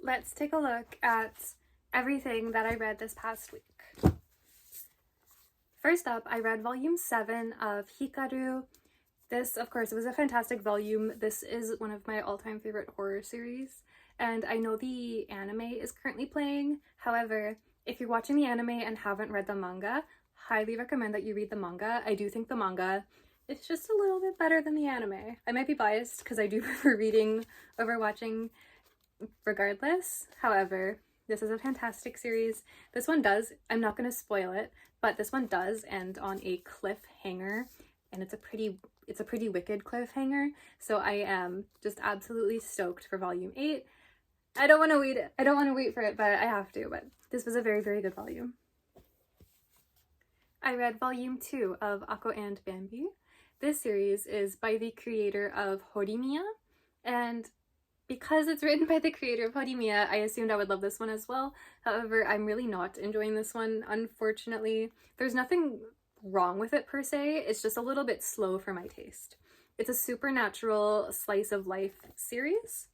let's take a look at everything that I read this past week. First up, I read volume 7 of Hikaru. This, of course, was a fantastic volume. This is one of my all-time favorite horror series, and I know the anime is currently playing. However, if you're watching the anime and haven't read the manga, highly recommend that you read the manga. I do think the manga is just a little bit better than the anime. I might be biased because I do prefer reading over watching regardless. However, this is a fantastic series. This one does, I'm not going to spoil it, but this one does end on a cliffhanger, and it's a pretty wicked cliffhanger. So I am just absolutely stoked for volume 8. I don't want to wait for it, but I have to. But this was a very, very good volume. I read volume 2 of Anoko and Bambi. This series is by the creator of Horimiya, and because it's written by the creator of Horimiya, I assumed I would love this one as well. However, I'm really not enjoying this one, unfortunately. There's nothing wrong with it per se, it's just a little bit slow for my taste. It's a supernatural slice of life series,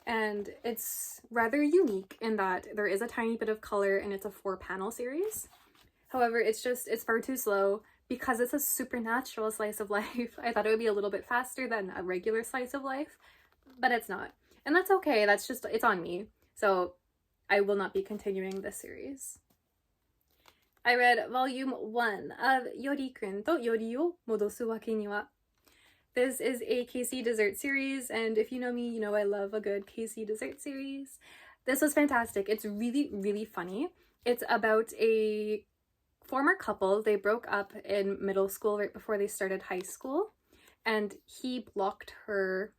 and it's rather unique in that there is a tiny bit of color and it's a 4-panel series. However, it's far too slow. Because it's a supernatural slice of life, I thought it would be a little bit faster than a regular slice of life, but it's not. And that's okay, it's on me. So I will not be continuing this series. I read volume 1 of Yori-kun to Yori wo Modosu wa niwa. This is a KC dessert series, and if you know me, you know I love a good KC dessert series. This was fantastic. It's really, really funny. It's about a former couple. They broke up in middle school right before they started high school, and he blocked her,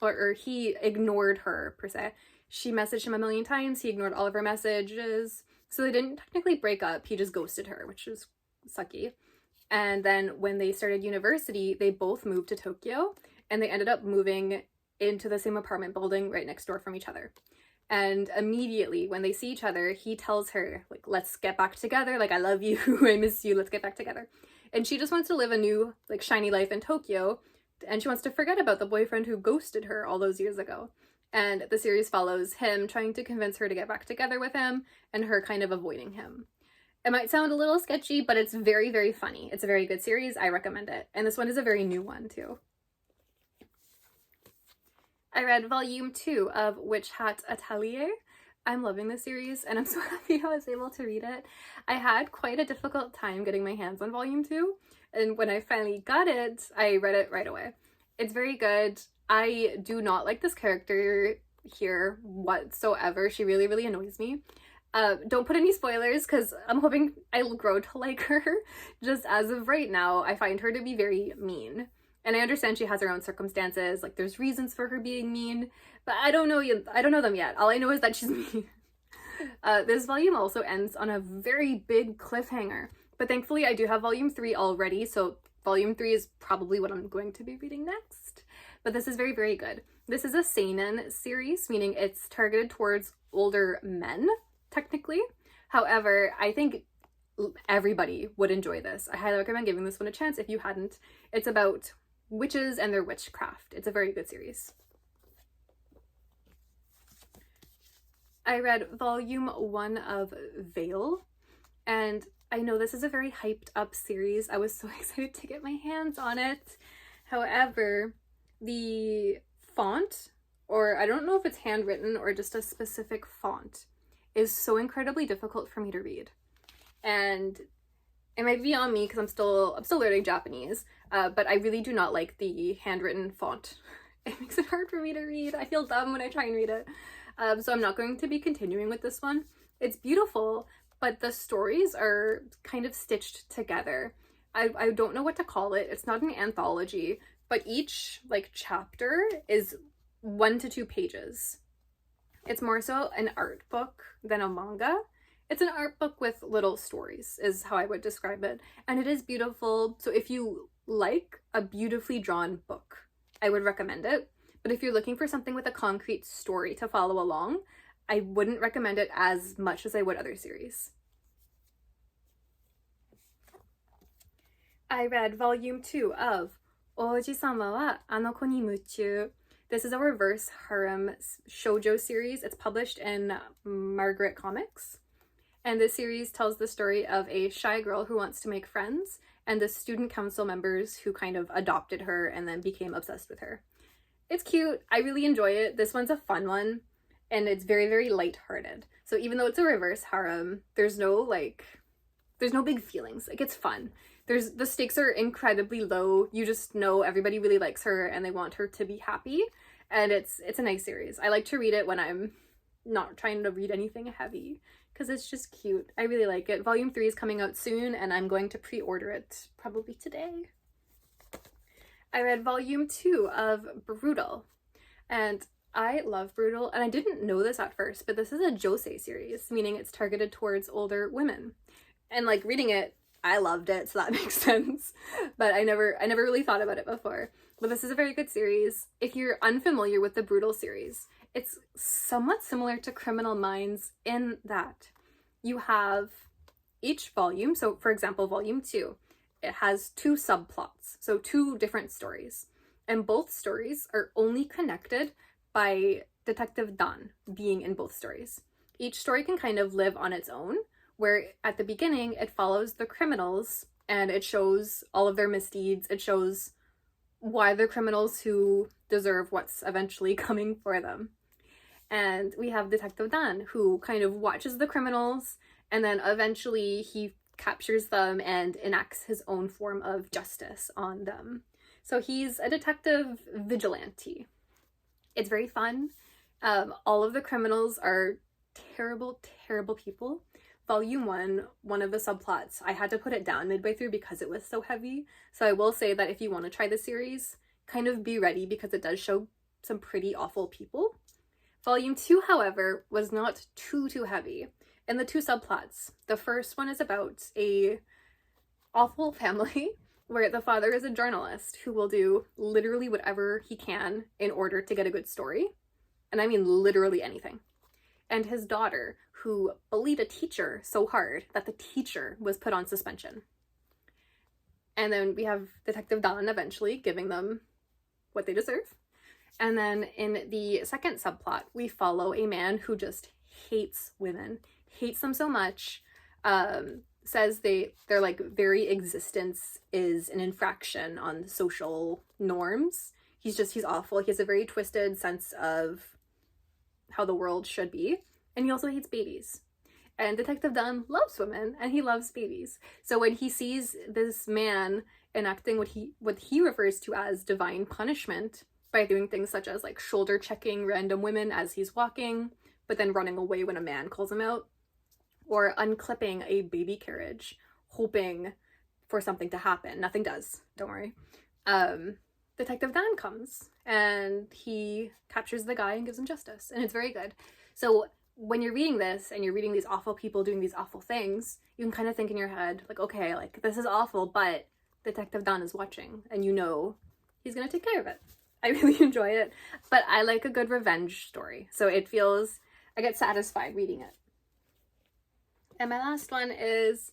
or he ignored her per se. She messaged him a million times, he ignored all of her messages, so they didn't technically break up, he just ghosted her, which was sucky. And then when they started university, they both moved to Tokyo, and they ended up moving into the same apartment building right next door from each other. And immediately when they see each other, he tells her, like, let's get back together, like, I love you, I miss you, let's get back together. And she just wants to live a new, like, shiny life in Tokyo, and she wants to forget about the boyfriend who ghosted her all those years ago. And the series follows him trying to convince her to get back together with him, and her kind of avoiding him. It might sound a little sketchy, but it's very, very funny. It's a very good series, I recommend it. And this one is a very new one, too. I read volume 2 of Hat Atelier. I'm loving this series, and I'm so happy I was able to read it. I had quite a difficult time getting my hands on volume 2, and when I finally got it, I read it right away. It's very good. I do not like this character here whatsoever. She really, really annoys me. Don't put any spoilers, because I'm hoping I'll grow to like her. Just as of right now, I find her to be very mean. And I understand she has her own circumstances, like there's reasons for her being mean, but I don't know them yet. All I know is that she's mean. This volume also ends on a very big cliffhanger, but thankfully I do have volume 3 already, so volume 3 is probably what I'm going to be reading next. But this is very, very good. This is a seinen series, meaning it's targeted towards older men, technically. However, I think everybody would enjoy this. I highly recommend giving this one a chance if you hadn't. It's about witches and their witchcraft. It's a very good series. I read volume 1 of Viel, and I know this is a very hyped up series. I was so excited to get my hands on it. However, the font, or I don't know if it's handwritten or just a specific font, is so incredibly difficult for me to read. And it might be on me because I'm still learning Japanese, but I really do not like the handwritten font. It makes it hard for me to read. I feel dumb when I try and read it. So I'm not going to be continuing with this one. It's beautiful, but the stories are kind of stitched together. I don't know what to call it. It's not an anthology, but each like chapter is 1 to 2 pages. It's more so an art book than a manga. It's an art book with little stories, is how I would describe it. And it is beautiful. So if you like a beautifully drawn book, I would recommend it. But if you're looking for something with a concrete story to follow along, I wouldn't recommend it as much as I would other series. I read volume 2 of Ousama-tachi wa Anoko ni Muchuu. This is a reverse harem shoujo series. It's published in Margaret Comics. And this series tells the story of a shy girl who wants to make friends and the student council members who kind of adopted her and then became obsessed with her. It's cute. I really enjoy it. This one's a fun one and it's very, very lighthearted. So even though it's a reverse harem, there's no big feelings. Like, it's fun. The stakes are incredibly low. You just know everybody really likes her and they want her to be happy. And it's a nice series. I like to read it when I'm not trying to read anything heavy because it's just cute. I really like it. Volume 3 is coming out soon and I'm going to pre-order it probably today. I read volume 2 of Brutal and I love Brutal, and I didn't know this at first, but this is a josei series, meaning it's targeted towards older women. And like reading it, I loved it, so that makes sense. But I never really thought about it before. But this is a very good series. If you're unfamiliar with the Brutal series, it's somewhat similar to Criminal Minds in that you have each volume. So for example, volume 2, it has 2 subplots, so 2 different stories. And both stories are only connected by Detective Dan being in both stories. Each story can kind of live on its own, where at the beginning it follows the criminals and it shows all of their misdeeds. It shows why they're criminals who deserve what's eventually coming for them. And we have Detective Dan, who kind of watches the criminals and then eventually he captures them and enacts his own form of justice on them. So he's a detective vigilante. It's very fun. All of the criminals are terrible, terrible people. Volume 1, one of the subplots, I had to put it down midway through because it was so heavy. So I will say that if you want to try the series, kind of be ready because it does show some pretty awful people. Volume 2, however, was not too heavy. In the 2 subplots, the first one is about a awful family where the father is a journalist who will do literally whatever he can in order to get a good story. And I mean literally anything. And his daughter, who bullied a teacher so hard that the teacher was put on suspension. And then we have Detective Dan eventually giving them what they deserve. And then in the second subplot, we follow a man who just hates women, hates them so much, says their like very existence is an infraction on social norms. He's awful. He has a very twisted sense of how the world should be. And he also hates babies. And Detective Dan loves women and he loves babies. So when he sees this man enacting what he refers to as divine punishment by doing things such as like shoulder checking random women as he's walking, but then running away when a man calls him out, or unclipping a baby carriage, hoping for something to happen. Nothing does, don't worry. Detective Dan comes and he captures the guy and gives him justice, and it's very good. So when you're reading this and you're reading these awful people doing these awful things, you can kind of think in your head, like, okay, like this is awful, but Detective Dan is watching and you know he's gonna take care of it. I really enjoy it, but I like a good revenge story. So I get satisfied reading it. And my last one is,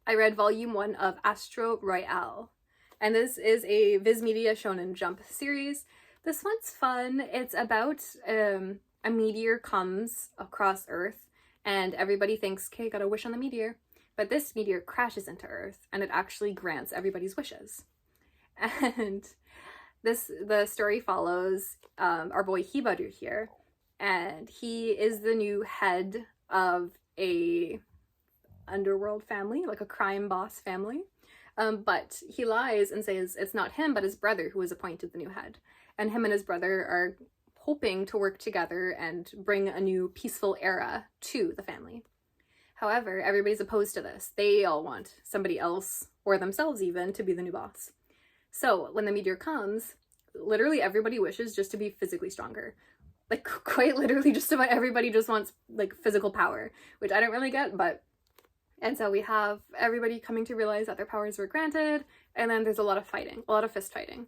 I read volume 1 of Astro Royale. And this is a Viz Media Shonen Jump series. This one's fun. It's about a meteor comes across Earth and everybody thinks, okay, gotta wish on the meteor. But this meteor crashes into Earth and it actually grants everybody's wishes. And the story follows our boy Hibaru here. And he is the new head of a underworld family, like a crime boss family. But he lies and says it's not him, but his brother who was appointed the new head. And him and his brother are hoping to work together and bring a new peaceful era to the family. However, everybody's opposed to this. They all want somebody else, or themselves even, to be the new boss. So when the meteor comes, literally everybody wishes just to be physically stronger. Like quite literally just about everybody just wants like physical power, which I don't really get, but... And so we have everybody coming to realize that their powers were granted, and then there's a lot of fighting, a lot of fist fighting.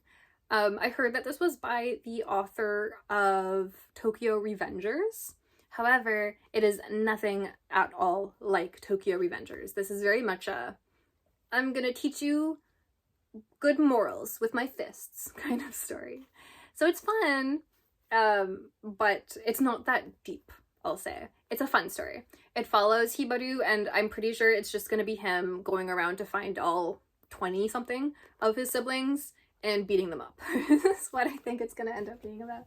I heard that this was by the author of Tokyo Revengers. However, it is nothing at all like Tokyo Revengers. This is very much I'm gonna teach you good morals with my fists kind of story. So it's fun. but it's not that deep, I'll say. It's a fun story. It follows Hibaru, and I'm pretty sure it's just gonna be him going around to find all 20 something of his siblings and beating them up. That's what I think it's gonna end up being about.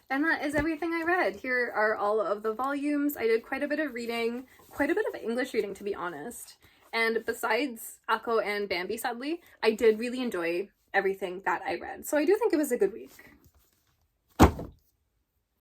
And that is everything I read. Here are all of the volumes. I did quite a bit of reading, quite a bit of English reading, to be honest. And besides Ako and Bambi, sadly, I did really enjoy everything that I read. So I do think it was a good week.